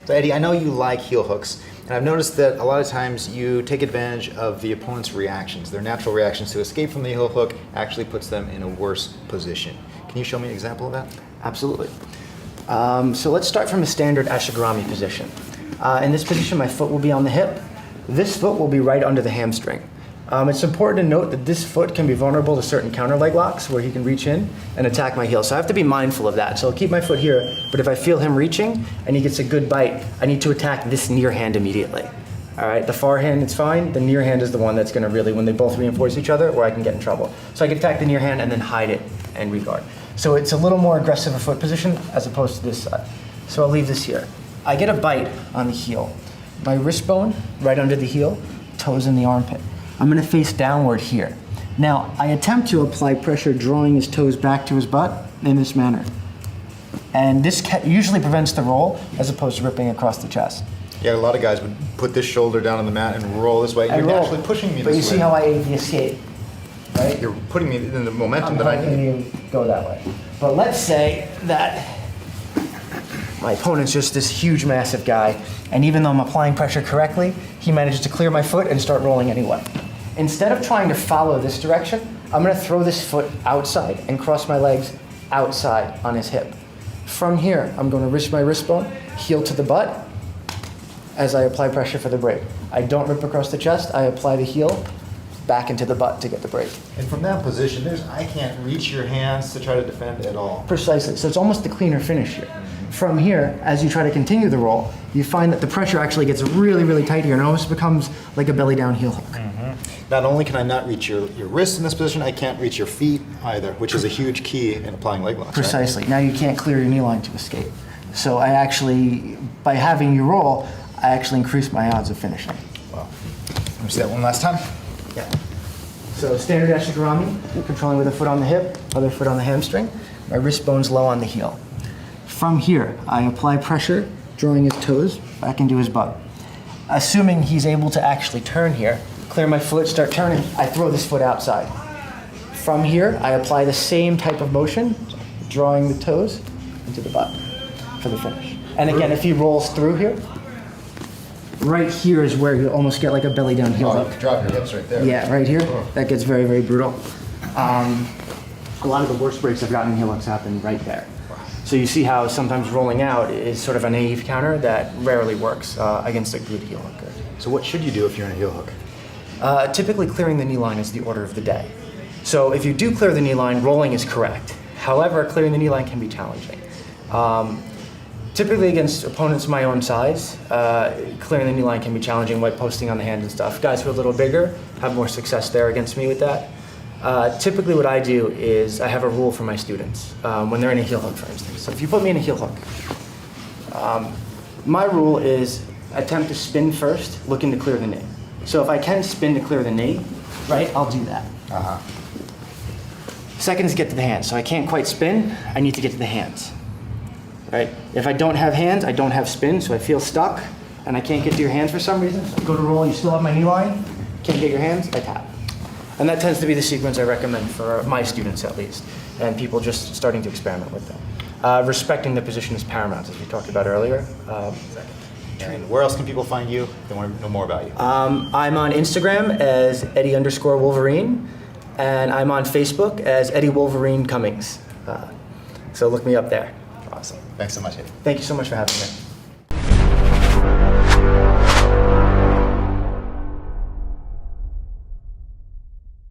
So Eddie, I know you like heel hooks, and I've noticed that a lot of times you take advantage of the opponent's reactions. Their natural reactions to escape from the heel hook actually puts them in a worse position. Can you show me an example of that? Absolutely. So let's start from a standard ashigarami position. In this position, my foot will be on the hip. This foot will be right under the hamstring. It's important to note that this foot can be vulnerable to certain counter leg locks where he can reach in and attack my heel. So I have to be mindful of that. So I'll keep my foot here, but if I feel him reaching and he gets a good bite, I need to attack this near hand immediately. All right, the far hand is fine. The near hand is the one that's gonna really, when they both reinforce each other, where I can get in trouble. So I can attack the near hand and then hide it and regard. So it's a little more aggressive a foot position as opposed to this side. So I'll leave this here. I get a bite on the heel. My wrist bone right under the heel, toes in the armpit. I'm gonna face downward here. Now, I attempt to apply pressure drawing his toes back to his butt in this manner. And this usually prevents the roll as opposed to ripping across the chest. Yeah, a lot of guys would put this shoulder down on the mat and roll this way. You're naturally pushing me this way. But you see how I aid the escape, right? You're putting me in the momentum that I need. I'm helping you go that way. But let's say that my opponent's just this huge, massive guy, and even though I'm applying pressure correctly, he manages to clear my foot and start rolling anyway. Instead of trying to follow this direction, I'm gonna throw this foot outside and cross my legs outside on his hip. From here, I'm gonna wrist my wrist bone, heel to the butt, as I apply pressure for the break. I don't rip across the chest, I apply the heel back into the butt to get the break. And from that position, I can't reach your hands to try to defend at all. Precisely, so it's almost a cleaner finish here. From here, as you try to continue the roll, you find that the pressure actually gets really, really tight here and it almost becomes like a belly down heel hook. Not only can I not reach your wrist in this position, I can't reach your feet either, which is a huge key in applying leg locks. Precisely. Right? Now you can't clear your knee line to escape. So I actually, by having you roll, I actually increase my odds of finishing. Wow. Let me see that one last time. Yeah. So standard ashigarami, controlling with a foot on the hip, other foot on the hamstring. My wrist bone's low on the heel. From here, I apply pressure, drawing his toes back into his butt. Assuming he's able to actually turn here, clear my foot, start turning, I throw this foot outside. From here, I apply the same type of motion, drawing the toes into the butt for the finish. And again, if he rolls through here, right here is where you almost get like a belly down heel hook. You drop your hips right there. Yeah, right here. That gets very, very brutal. A lot of the worst breaks I've gotten in heel hooks happen right there. So you see how sometimes rolling out is sort of a naive counter that rarely works against a good heel hooker. So what should you do if you're in a heel hook? Typically clearing the knee line is the order of the day. So if you do clear the knee line, rolling is correct. However, clearing the knee line can be challenging. Typically against opponents my own size, clearing the knee line can be challenging, white posting on the hand and stuff. Guys who are a little bigger have more success there against me with that. Typically what I do is I have a rule for my students when they're in a heel hook, for instance. So if you put me in a heel hook, my rule is attempt to spin first, looking to clear the knee. So if I can spin to clear the knee, right, I'll do that. Second is get to the hands. So I can't quite spin, I need to get to the hands. Right? If I don't have hands, I don't have spin, so I feel stuck and I can't get to your hands for some reason. So I go to roll, you still have my knee line, can't get your hands, I tap. And that tends to be the sequence I recommend for my students at least, and people just starting to experiment with them. Respecting the position is paramount, as we talked about earlier. And where else can people find you if they want to know more about you? I'm on Instagram as Eddie_Wolverine, and I'm on Facebook as Eddie Wolverine Cummings. So look me up there. Awesome. Thanks so much, Eddie. Thank you so much for having me.